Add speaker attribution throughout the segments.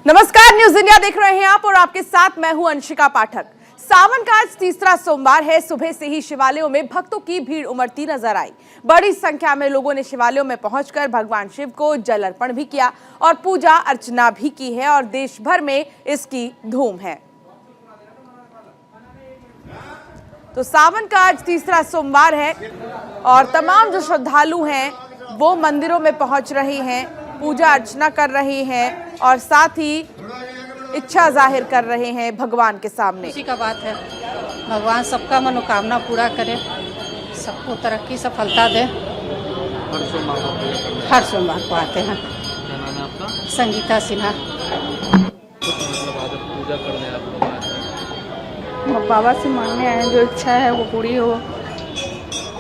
Speaker 1: नमस्कार, news India देख रहे हैं आप और आपके साथ मैं हूं अंशिका पाठक। सावन का आज तीसरा सोमवार है। सुबह से ही शिवालयों में भक्तों की भीड़ उमड़ती नजर आई। बड़ी संख्या में लोगों ने शिवालयों में पहुंचकर भगवान शिव को जल अर्पण भी किया और पूजा अर्चना भी की है और देश भर में इसकी धूम है। तो सावन का आज तीसरा सोमवार है और तमाम जो श्रद्धालु हैं वो मंदिरों में पहुंच रहे हैं, पूजा अर्चना कर रहे हैं और साथ ही इच्छा जाहिर कर रहे हैं भगवान के सामने।
Speaker 2: खुशी का बात है, भगवान सबका मनोकामना पूरा करे, सबको तरक्की सफलता दे। हर सोमवार को आते हैं।
Speaker 3: क्या नाम है आपका?
Speaker 2: संगीता सिन्हा।
Speaker 3: पूजा करने आपको
Speaker 4: बाबा से मांगने आए हैं, जो इच्छा है वो पूरी हो,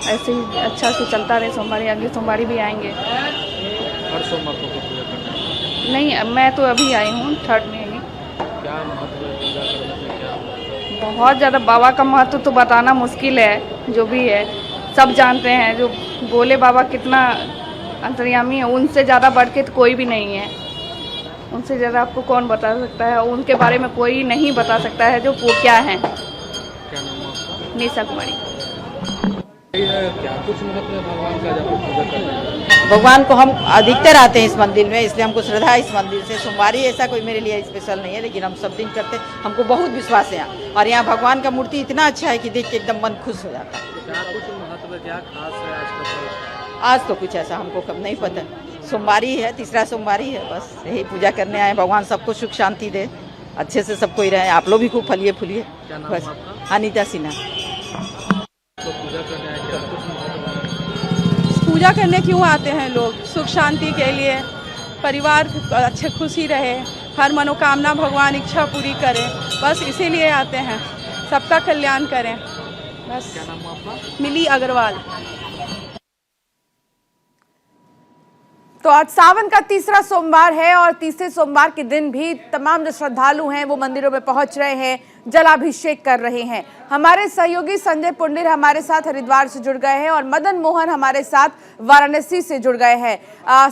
Speaker 4: ऐसे ही अच्छा से चलता रहे। सोमवारी आगे सोमवारी भी आएंगे।
Speaker 3: हर सोमवार को पूजा करना?
Speaker 4: नहीं, मैं तो अभी आई हूँ, थर्ड में ही।
Speaker 3: क्या महत्व है पूजा करने से? क्या
Speaker 4: बहुत ज़्यादा बाबा का महत्व तो बताना मुश्किल है, जो भी है सब जानते हैं। जो बोले बाबा कितना अंतर्यामी है, उनसे ज़्यादा बढ़ के तो कोई भी नहीं है। उनसे ज़्यादा आपको कौन बता सकता है, उनके बारे में कोई नहीं बता सकता है जो वो क्या है।
Speaker 3: क्या नाम है आपका?
Speaker 4: निशा कुमारी।
Speaker 3: क्या कुछ महत्व है भगवान का जब पूजा करते हैं?
Speaker 5: भगवान को हम अधिकतर आते हैं इस मंदिर में, इसलिए हमको श्रद्धा है इस मंदिर से। सोमवारी ऐसा कोई मेरे लिए स्पेशल नहीं है, लेकिन हम सब दिन करते हैं। हमको बहुत विश्वास है यहाँ, और यहाँ भगवान का मूर्ति इतना अच्छा है कि देख के एकदम मन खुश हो जाता है।
Speaker 3: क्या कुछ महत्व है? क्या खास है आज का पर्व?
Speaker 5: आज तो कुछ ऐसा हमको कब नहीं पता। सोमवारी है, तीसरा सोमवारी है, बस यही पूजा करने आए। भगवान सबको सुख शांति दे, अच्छे से सबको ही रहे। आप लोग भी खूब फलिए फूलिए।
Speaker 3: क्या नाम
Speaker 5: बस
Speaker 3: है आपका?
Speaker 5: अनीता सिन्हा।
Speaker 3: तो पूजा करने आए, क्या कुछ महत्व है?
Speaker 6: पूजा करने क्यों आते हैं लोग? सुख शांति के लिए, परिवार अच्छे खुशी रहे, हर मनोकामना भगवान इच्छा पूरी करे, बस इसीलिए आते हैं। सबका कल्याण करें बस।
Speaker 3: क्या नाम है आपका?
Speaker 6: मिली अग्रवाल।
Speaker 1: तो आज सावन का तीसरा सोमवार है और तीसरे सोमवार के दिन भी तमाम जो श्रद्धालु हैं वो मंदिरों में पहुंच रहे हैं, जलाभिषेक कर रहे हैं। हमारे सहयोगी संजय पुंडिर हमारे साथ हरिद्वार से जुड़ गए हैं और मदन मोहन हमारे साथ वाराणसी से जुड़ गए हैं।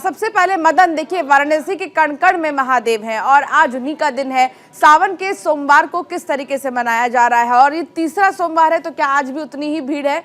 Speaker 1: सबसे पहले मदन, देखिए वाराणसी के कण-कण में महादेव हैं और आज उन्हीं का दिन है। सावन के सोमवार को किस तरीके से मनाया जा रहा है और ये तीसरा सोमवार है, तो क्या आज भी उतनी ही भीड़ है?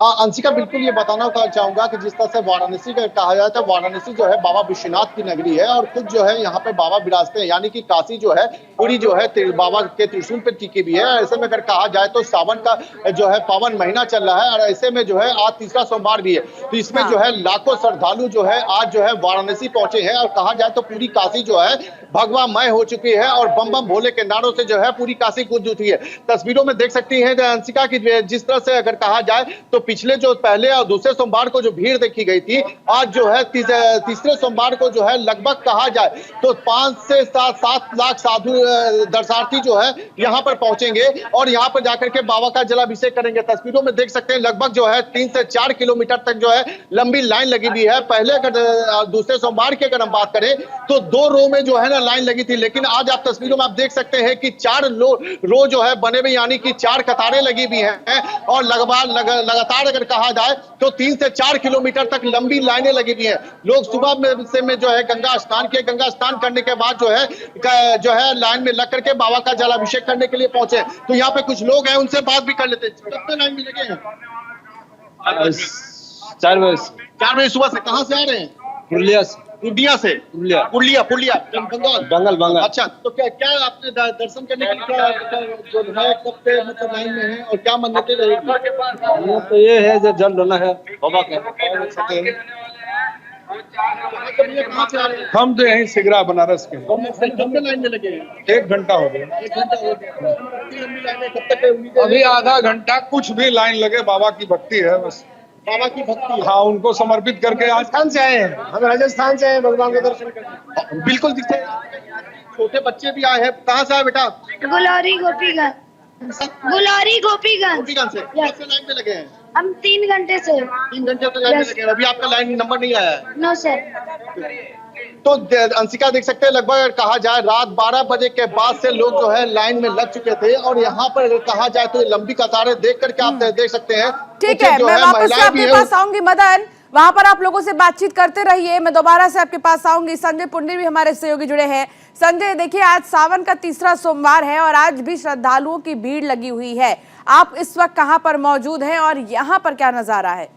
Speaker 7: अंशिका, बिल्कुल ये बताना चाहूंगा कि जिस तरह से वाराणसी का कहा जाता है, वाराणसी जो है बाबा विश्वनाथ की नगरी है और खुद जो है यहाँ पे बाबा विराजते हैं, यानी कि काशी जो है पूरी जो है बाबा के त्रिशूल पे टिकी भी है। ऐसे में अगर कहा जाए तो सावन का जो है पावन महीना चल रहा है और ऐसे में जो है आज तीसरा सोमवार भी है, तो इसमें जो है लाखों श्रद्धालु जो है आज जो है वाराणसी पहुंचे हैं और कहा जाए तो पूरी काशी जो है भगवामय हो चुकी है और बम बम भोले के नारों से जो है पूरी काशी गूंज उठी है। तस्वीरों में देख सकती हैं अंशिका की जिस तरह से अगर कहा जाए तो पिछले जो पहले और दूसरे सोमवार को जो भीड़ देखी गई थी, आज जो है तीसरे सोमवार को जो है लगभग कहा जाए तो 5 से 7 लाख साधु दर्शनार्थी जो है यहाँ पर पहुंचेंगे और यहाँ पर जाकर के बाबा का जलाभिषेक करेंगे। तस्वीरों में देख सकते हैं लगभग जो है 3 से 4 किलोमीटर तक जो है लंबी लाइन लगी हुई है। पहले अगर दूसरे सोमवार की अगर हम बात करें तो 2 रो में जो है ना लाइन लगी थी, लेकिन आज आप तस्वीरों में आप देख सकते हैं कि 4 रो जो है बने हुए, यानी कि 4 कतारें लगी हुई हैं और लगातार अगर कहा जाए तो 3 से 4 किलोमीटर तक लंबी लाइनें लगी हुई हैं। लोग सुबह में जो है गंगा स्नान किए, गंगा स्नान करने के बाद जो है लाइन में लग करके बाबा का जलाभिषेक करने के लिए पहुंचे। तो यहाँ पे कुछ लोग हैं, उनसे बात भी कर लेते हैं। कितने लाइन में लगे हैं?
Speaker 8: 4 बजे
Speaker 7: सुबह से। कहाँ से आ रहे हैं?
Speaker 8: पुरलिया से।
Speaker 7: पुरलिया से? पुरलिया बंगाल। अच्छा, तो क्या आपने दर्शन करने के लिए जो है कब से मतलब लाइन में है और क्या मन्नतें रहेगी?
Speaker 8: तो ये है जो जल लेना है बाबा का। हम तो यहीं सिगरा बनारस के।
Speaker 7: कितने लाइन में लगे हैं?
Speaker 8: 1 घंटा हो गया।
Speaker 7: 1 घंटा हो गया। लंबी लाइनें कब तक है?
Speaker 8: अभी आधा घंटा कुछ भी लाइन लगे, बाबा की भक्ति है बस।
Speaker 7: बाबा की भक्ति।
Speaker 8: हाँ, उनको समर्पित करके आज
Speaker 7: राजस्थान से आए हैं। हम राजस्थान से आए भगवान के दर्शन करने। बिल्कुल दिखते हैं, छोटे बच्चे भी आए हैं। कहाँ से आए बेटा?
Speaker 9: गुलारी गोपीगंज।
Speaker 7: गोपीगंज से। कितने लाइन में लगे हैं?
Speaker 9: हम 3 घंटे से।
Speaker 7: 3 घंटे तक लाइन में लगे हैं। अभी आपका लाइन नंबर नहीं आया है?
Speaker 9: No sir.
Speaker 7: तो अंशिका देख सकते हैं लगभग अगर कहा जाए रात 12 बजे के बाद से लोग जो है लाइन में लग चुके थे और यहाँ पर अगर कहा जाए तो लंबी कतारें देख करके आप देख सकते हैं।
Speaker 1: ठीक है, मैं वापस से आपके पास आऊंगी मदन। वहां पर आप लोगों से बातचीत करते रहिए। मैं दोबारा से आपके पास आऊंगी। संजय पुंडी भी हमारे सहयोगी जुड़े हैं। संजय, देखिए आज सावन का तीसरा सोमवार है और आज भी श्रद्धालुओं की भीड़ लगी हुई है। आप इस वक्त कहां पर मौजूद हैं और यहाँ पर क्या नजारा है?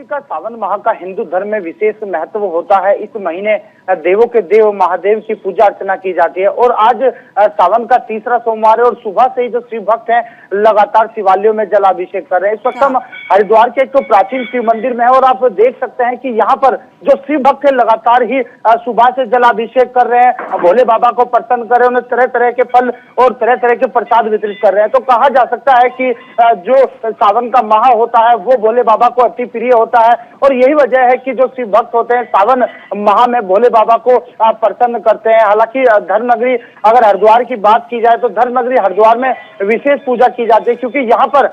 Speaker 10: का सावन माह का हिंदू धर्म में विशेष महत्व होता है। इस महीने देवों के देव महादेव की पूजा अर्चना की जाती है और आज सावन का तीसरा सोमवार है और सुबह से ही जो शिव भक्त हैं लगातार शिवालयों में जलाभिषेक कर रहे हैं। इस वक्त हम हरिद्वार के एक तो प्राचीन शिव मंदिर में है और आप देख सकते हैं कि यहाँ पर जो शिव भक्त है लगातार ही सुबह से जलाभिषेक कर रहे हैं, भोले बाबा को प्रसन्न कर रहे हैं, उन्हें तरह तरह के फल और तरह तरह के प्रसाद वितरित कर रहे हैं। तो कहा जा सकता है कि जो सावन का माह होता है वो भोले बाबा को अति प्रिय होता है और यही वजह है कि जो शिव भक्त होते हैं सावन माह में भोले बाबा को प्रसन्न करते हैं। हालांकि धर्मनगरी अगर हरिद्वार की बात की जाए तो धर्मनगरी हरिद्वार में विशेष पूजा की जाती है क्योंकि यहाँ पर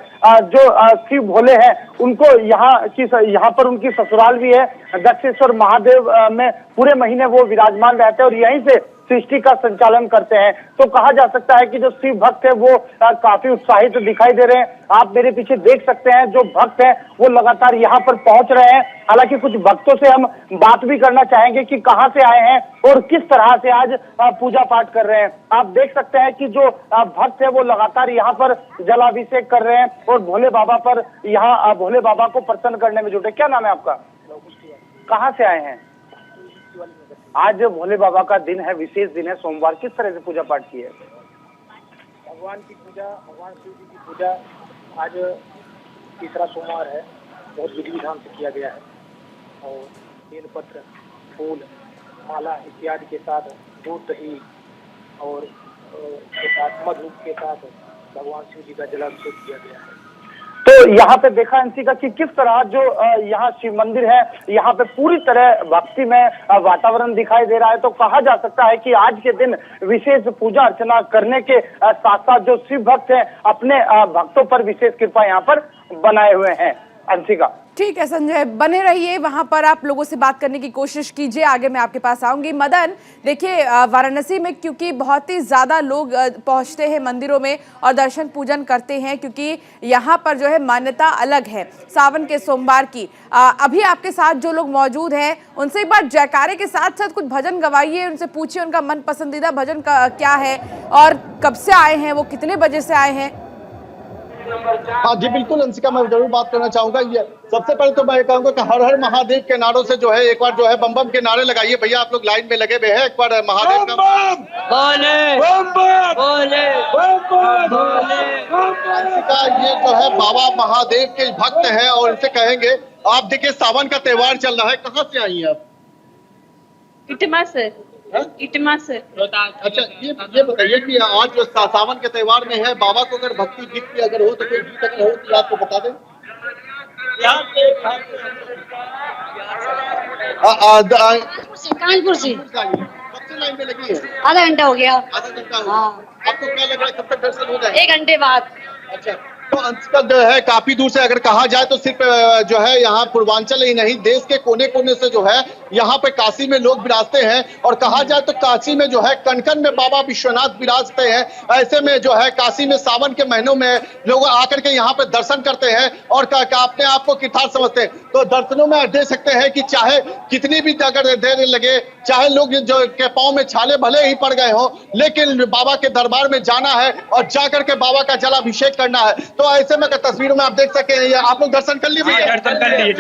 Speaker 10: जो शिव भोले हैं उनको यहाँ पर उनकी ससुराल भी है। दक्षेश्वर महादेव में पूरे महीने वो विराजमान रहते हैं और यहीं से सृष्टि का संचालन करते हैं। तो कहा जा सकता है कि जो शिव भक्त है वो काफी उत्साहित दिखाई दे रहे हैं। आप मेरे पीछे देख सकते हैं जो भक्त हैं वो लगातार यहाँ पर पहुंच रहे हैं। हालांकि कुछ भक्तों से हम बात भी करना चाहेंगे कि कहां से आए हैं और किस तरह से आज पूजा पाठ कर रहे हैं। आप देख सकते हैं कि जो भक्त है वो लगातार यहाँ पर जलाभिषेक कर रहे हैं और भोले बाबा पर यहाँ भोले बाबा को प्रसन्न करने में जुटे। क्या नाम है आपका? कहाँ से आए हैं? आज भोले बाबा का दिन है, विशेष दिन है सोमवार, किस तरह से पूजा पाठ की है?
Speaker 3: भगवान की पूजा, भगवान शिव जी की पूजा आज तीसरा सोमवार है, बहुत विधि विधान से किया गया है और बेलपत्र, फूल, माला इत्यादि के साथ दूध दही और के साथ मधु के साथ भगवान शिव जी का जलाभिषेक किया गया है।
Speaker 10: तो यहाँ पे देखा अंशिका कि किस तरह जो यहाँ शिव मंदिर है यहाँ पे पूरी तरह भक्ति में वातावरण दिखाई दे रहा है। तो कहा जा सकता है कि आज के दिन विशेष पूजा अर्चना करने के साथ साथ जो शिव भक्त हैं अपने भक्तों पर विशेष कृपा यहाँ पर बनाए हुए हैं। अंशिका,
Speaker 1: ठीक है संजय, बने रहिए वहां पर, आप लोगों से बात करने की कोशिश कीजिए। आगे मैं आपके पास आऊंगी। मदन, देखिए वाराणसी में क्योंकि बहुत ही ज्यादा लोग पहुंचते हैं मंदिरों में और दर्शन पूजन करते हैं क्योंकि यहाँ पर जो है मान्यता अलग है सावन के सोमवार की। अभी आपके साथ जो लोग मौजूद हैं उनसे एक बार जयकारे के साथ साथ कुछ भजन गवाइए, उनसे पूछिए उनका मन पसंदीदा भजन का क्या है और कब से आए हैं, वो कितने बजे से आए हैं।
Speaker 7: हाँ जी बिल्कुल अंशिका, मैं जरूर बात करना चाहूंगा। ये सबसे पहले तो मैं कहूंगा कि हर हर महादेव के नारों से जो है एक बार जो है बम बम के नारे लगाइए। भैया आप लोग लाइन में लगे हुए हैं, एक बार महादेव का अंशिका, ये जो है बाबा महादेव के भक्त हैं और इनसे कहेंगे, आप देखिए सावन का त्योहार चल रहा है, कहाँ से आई हैं आप?
Speaker 11: इटमा से। इटमा से।
Speaker 7: अच्छा, ये बताइए कि आज जो सावन के त्योहार में है, बाबा को अगर भक्ति गीत की अगर हो तो कोई गीत अगर हो तो आपको बता दें।
Speaker 9: कानपुर से।
Speaker 7: कब से लाइन में लगी है?
Speaker 9: आधा घंटा हो गया।
Speaker 7: आधा घंटा हो गया। आपको क्या लग रहा है कब तक दर्शन हो जाएगा?
Speaker 9: 1 घंटे बाद।
Speaker 7: अच्छा, तो अंशिका जो है काफी दूर से अगर कहा जाए तो सिर्फ जो है यहाँ पूर्वांचल ही नहीं देश के कोने कोने से जो है यहाँ पे काशी में लोग विराजते हैं और कहा जाए तो काशी में जो है कनकन में बाबा विश्वनाथ विराजते हैं। ऐसे में जो है काशी में सावन के महीनों में लोग आकर के यहाँ पे दर्शन करते हैं और अपने आप को कृतार्थ समझते हैं। तो दर्शनों में देख सकते हैं कि चाहे कितनी भी अगर देर लगे, चाहे लोग जो के पाँव में छाले भले ही पड़ गए हो, लेकिन बाबा के दरबार में जाना है और जाकर के बाबा का जलाभिषेक करना है। तो ऐसे में तस्वीरों में आप देख सके हैं, आप लोग दर्शन कर लिए भैया?
Speaker 12: दर्शन कर लिए,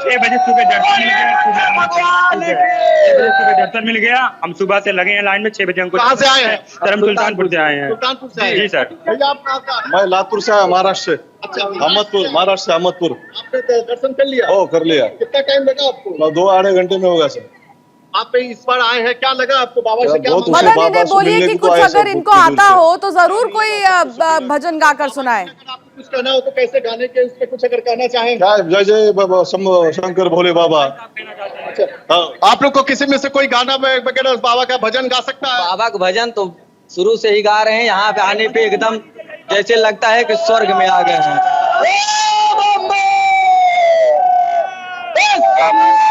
Speaker 12: 6 बजे सुबह दर्शन मिल गया। 6 बजे सुबह दर्शन मिल गया। हम सुबह से लगे हैं लाइन में। 6 बजे हमको।
Speaker 7: कहाँ से आए हैं?
Speaker 12: धर्म सुल्तानपुर से आए हैं।
Speaker 7: सुल्तानपुर से?
Speaker 12: जी सर।
Speaker 7: भैया आप कहाँ से?
Speaker 8: मैं लातूर से आया, महाराष्ट्र से।
Speaker 7: अच्छा,
Speaker 8: अहमदपुर, महाराष्ट्र से अहमदपुर।
Speaker 7: आपने दर्शन कर लिया?
Speaker 8: ओ कर लिया।
Speaker 7: कितना टाइम लगा आपको?
Speaker 8: 2-2.5 घंटे में होगा सर।
Speaker 7: आप इस बार आए हैं, क्या लगा आपको? बाबा से क्या
Speaker 8: बहुत
Speaker 1: मदन, इन्हें बोलिए कि कुछ अगर इनको आता हो तो जरूर कोई भजन गाकर सुनाए।
Speaker 7: अगर आपको कुछ कहना हो तो कैसे गाने के उस पे कुछ अगर कहना चाहें?
Speaker 8: जय जय बाबा शंकर भोले बाबा।
Speaker 7: अच्छा, आप लोग को किसी में से कोई गाना वगैरह बाबा का भजन गा सकता है?
Speaker 13: बाबा का भजन तो शुरू से ही गा रहे हैं। यहाँ पे आने पे एकदम जैसे लगता है कि स्वर्ग में आ गए हैं।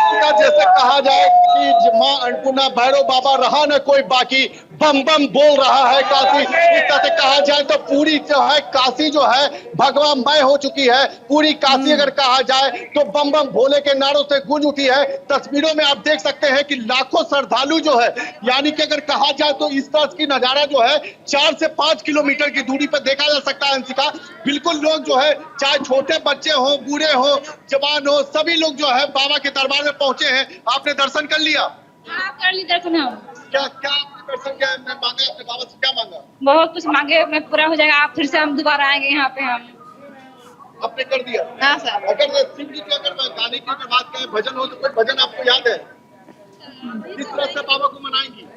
Speaker 7: अंशिका, जैसे कहा जाए कि मां अन्नपूर्णा भैरव बाबा रहा न कोई बाकी, बम बम बोल रहा है काशी। इस तरह से कहा जाए तो पूरी जो है काशी जो है भगवामय हो चुकी है। पूरी काशी अगर कहा जाए तो बम बम भोले के नारों से गूंज उठी है। तस्वीरों में आप देख सकते हैं कि लाखों श्रद्धालु जो है, यानी कि अगर कहा जाए तो इस तरह की नजारा जो है 4 से 5 किलोमीटर की दूरी पर देखा जा सकता है। अंशिका, बिल्कुल लोग जो है, चाहे छोटे बच्चे हो, बूढ़े हो, जवान हो, सभी लोग जो है बाबा के दरबार में पहुंचे हैं। आपने दर्शन कर लिया?
Speaker 11: हाँ, कर ली दर्शन हम।
Speaker 7: क्या क्या आपने दर्शन किया? मांगा आपने बाबा से, क्या मांगा?
Speaker 11: बहुत कुछ मांगे, मैं पूरा हो जाएगा। आप फिर से हम दोबारा आएंगे यहाँ पे। हम
Speaker 7: आपने कर दिया?
Speaker 11: हाँ सर।
Speaker 7: अगर सिंह जी की अगर गाने की अगर बात करें, भजन हो तो कोई भजन आपको याद है? किस तरह से बाबा को मनाएंगी?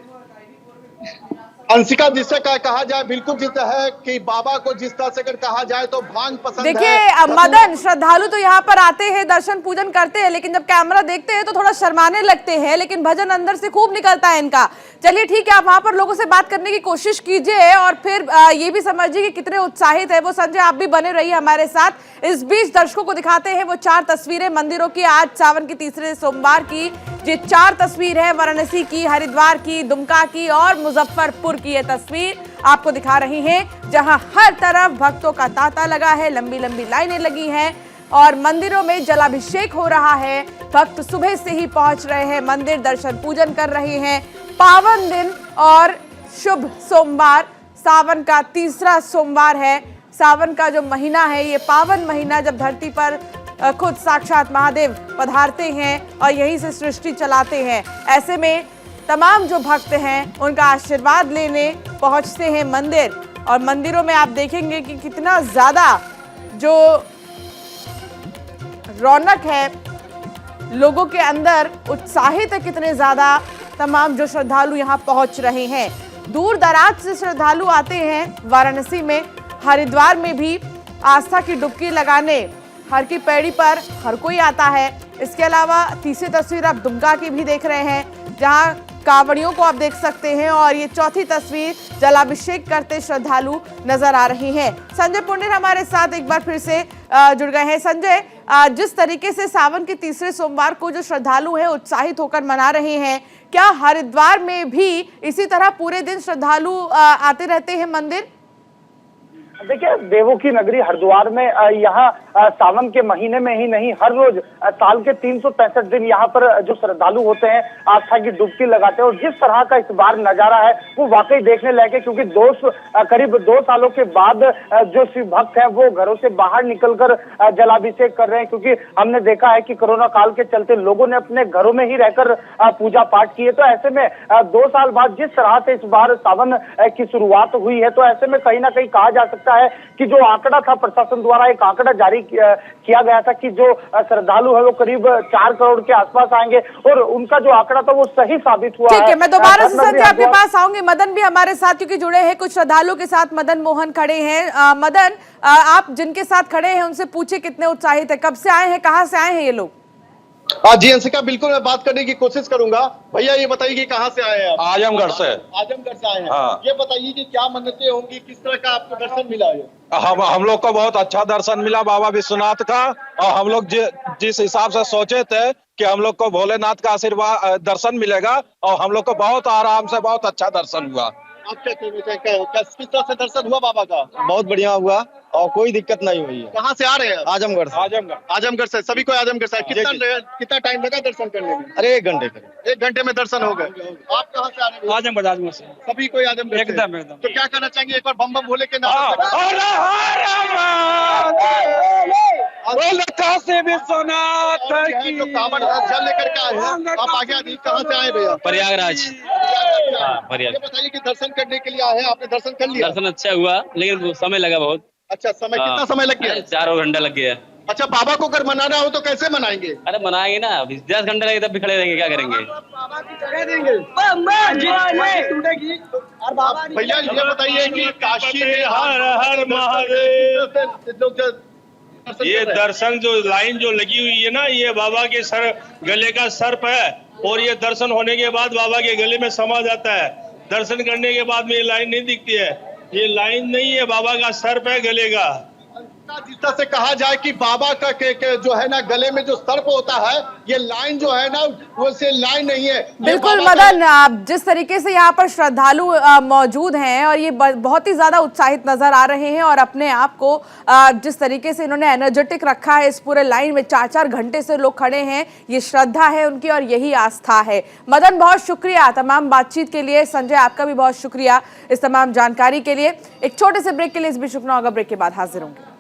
Speaker 7: अंशिका, जिससे कहा जाए बिल्कुल जिस है कि बाबा को जिस तरह से अगर कहा जाए तो भांग पसंद है।
Speaker 1: देखिए मदन, श्रद्धालु तो यहाँ पर आते हैं, दर्शन पूजन करते हैं, लेकिन जब कैमरा देखते हैं तो थोड़ा शर्माने लगते हैं, लेकिन भजन अंदर से खूब निकलता है इनका। चलिए ठीक है, आप वहां पर लोगों से बात करने की कोशिश कीजिए और फिर ये भी समझिए कि कितने उत्साहित है वो। संजय, आप भी बने रहिए हमारे साथ। इस बीच दर्शकों को दिखाते हैं वो 4 तस्वीरें मंदिरों की, आज सावन की तीसरे सोमवार की। ये 4 तस्वीर है वाराणसी की, हरिद्वार की, दुमका की और मुजफ्फरपुर की। ये तस्वीर आपको दिखा रही हैं जहां हर तरफ भक्तों का तांता लगा है, लंबी लंबी लाइनें लगी हैं और मंदिरों में जलाभिषेक हो रहा है। भक्त सुबह से ही पहुंच रहे हैं मंदिर, दर्शन पूजन कर रहे हैं। पावन दिन और शुभ सोमवार, सावन का तीसरा सोमवार है। सावन का जो महीना है, ये पावन महीना जब धरती पर खुद साक्षात महादेव पधारते हैं और यहीं से सृष्टि चलाते हैं। ऐसे में तमाम जो भक्त हैं उनका आशीर्वाद लेने पहुंचते हैं मंदिर, और मंदिरों में आप देखेंगे कि कितना ज्यादा जो रौनक है लोगों के अंदर, उत्साहित है कितने ज्यादा तमाम जो श्रद्धालु यहाँ पहुंच रहे हैं। दूर दराज से श्रद्धालु आते हैं वाराणसी में, हरिद्वार में भी आस्था की डुबकी लगाने हर की पैड़ी पर हर कोई आता है। इसके अलावा तीसरी तस्वीर आप दुमका की भी देख रहे हैं जहां कांवड़ियों को आप देख सकते हैं, और ये चौथी तस्वीर जलाभिषेक करते श्रद्धालु नजर आ रही हैं। संजय पुण्य हमारे साथ एक बार फिर से जुड़ गए हैं। संजय, जिस तरीके से सावन के तीसरे सोमवार को जो श्रद्धालु हैं उत्साहित होकर मना रहे हैं, क्या हरिद्वार में भी इसी तरह पूरे दिन श्रद्धालु आते रहते हैं मंदिर?
Speaker 10: देखिए, देवों की नगरी हरिद्वार में यहाँ सावन के महीने में ही नहीं, हर रोज साल के 365 दिन यहाँ पर जो श्रद्धालु होते हैं आस्था की डुबकी लगाते हैं। और जिस तरह का इस बार नजारा है वो वाकई देखने लायक है, क्योंकि करीब 2 सालों के बाद जो शिव भक्त हैं वो घरों से बाहर निकलकर जलाभिषेक कर रहे हैं, क्योंकि हमने देखा है कि कोरोना काल के चलते लोगों ने अपने घरों में ही रहकर पूजा पाठ किए। तो ऐसे में 2 साल बाद जिस तरह से इस बार सावन की शुरुआत हुई है, तो ऐसे में कहीं ना कहीं कहा जा सकता है कि जो आंकड़ा था, प्रशासन द्वारा एक आंकड़ा जारी किया गया था कि जो श्रद्धालु है वो करीब 4 करोड़ के आसपास आएंगे, और उनका जो आंकड़ा था वो सही साबित हुआ।
Speaker 1: ठीक है, मैं दोबारा से संजय आपके पास आऊंगी। मदन भी हमारे साथ क्योंकि जुड़े हैं कुछ श्रद्धालुओं के साथ, मदन मोहन खड़े हैं। मदन, आप जिनके साथ खड़े हैं उनसे पूछे कितने उत्साहित है, कब से आए हैं, कहाँ से आए हैं ये लोग?
Speaker 7: जी अंशिका, बिल्कुल मैं बात करने की कोशिश करूंगा। भैया ये बताइए कि कहाँ से आए हैं आप?
Speaker 8: आजमगढ़ से।
Speaker 7: आजमगढ़ से आए हैं।
Speaker 8: हाँ।
Speaker 7: ये बताइए कि क्या मन्नतें होंगी, किस तरह का आपको दर्शन मिला है?
Speaker 8: हम लोग को बहुत अच्छा दर्शन मिला बाबा विश्वनाथ का, और हम लोग जिस हिसाब से सोचे थे कि हम लोग को भोलेनाथ का आशीर्वाद दर्शन मिलेगा, और हम लोग को बहुत आराम से बहुत अच्छा दर्शन हुआ।
Speaker 7: आप क्या किस तरह से दर्शन हुआ बाबा का?
Speaker 13: बहुत बढ़िया हुआ और कोई दिक्कत नहीं हुई है।
Speaker 7: कहाँ से आ रहे हैं?
Speaker 13: आजमगढ़ से।
Speaker 7: आजमगढ़ से। सभी को आजमगढ़ से। कितना टाइम लगा दर्शन करने में?
Speaker 13: अरे 1 घंटे का।
Speaker 7: 1 घंटे में दर्शन हो गए। आप कहाँ से आ रहे हैं?
Speaker 12: आजमगढ़ से।
Speaker 7: सभी को आजमगढ़ से।
Speaker 12: एकदम।
Speaker 7: तो क्या कहना चाहेंगे एक बार बम बम भोले के नाम?
Speaker 12: काशी विश्वनाथ की
Speaker 7: जो कांवड़ जल लेकर के आए हैं, आप आगे आदि कहाँ से आए भैया?
Speaker 12: प्रयागराज।
Speaker 7: ये बताइए कि दर्शन करने के लिए आए हैं, आपने दर्शन कर लिया?
Speaker 12: दर्शन अच्छा हुआ, लेकिन समय लगा बहुत।
Speaker 7: अच्छा, समय कितना समय लग गया?
Speaker 12: 4 घंटा लग गया।
Speaker 7: अच्छा, बाबा को अगर मनाना हो तो कैसे मनाएंगे?
Speaker 12: अरे मनाएंगे ना, 10 घंटे लगे तब भी खड़े रहेंगे, क्या करेंगे?
Speaker 7: भैया ये बताइए कि काशी में हर हर महादेव,
Speaker 14: ये दर्शन जो लाइन जो लगी हुई है ना, ये बाबा के सर गले का सर्प है, और ये दर्शन होने के बाद बाबा के गले में समा जाता है। दर्शन करने के बाद में ये लाइन नहीं दिखती है, ये लाइन नहीं है, बाबा का सर्प है गले का।
Speaker 7: जिस तरह से कहा जाए कि बाबा का के जो है ना गले में जो सर्प होता है, ये लाइन जो है ना वो से लाइन नहीं है।
Speaker 1: बिल्कुल मदन, जिस तरीके से यहाँ पर श्रद्धालु मौजूद हैं और ये बहुत ही ज्यादा उत्साहित नजर आ रहे हैं और अपने आप को जिस तरीके से इन्होंने एनर्जेटिक रखा है, इस पूरे लाइन में 4-4 घंटे से लोग खड़े हैं, ये श्रद्धा है उनकी और यही आस्था है। मदन, बहुत शुक्रिया तमाम बातचीत के लिए। संजय, आपका भी बहुत शुक्रिया इस तमाम जानकारी के लिए। एक छोटे से ब्रेक के लिए इस बीच रुकना होगा, ब्रेक के बाद हाजिर होंगे।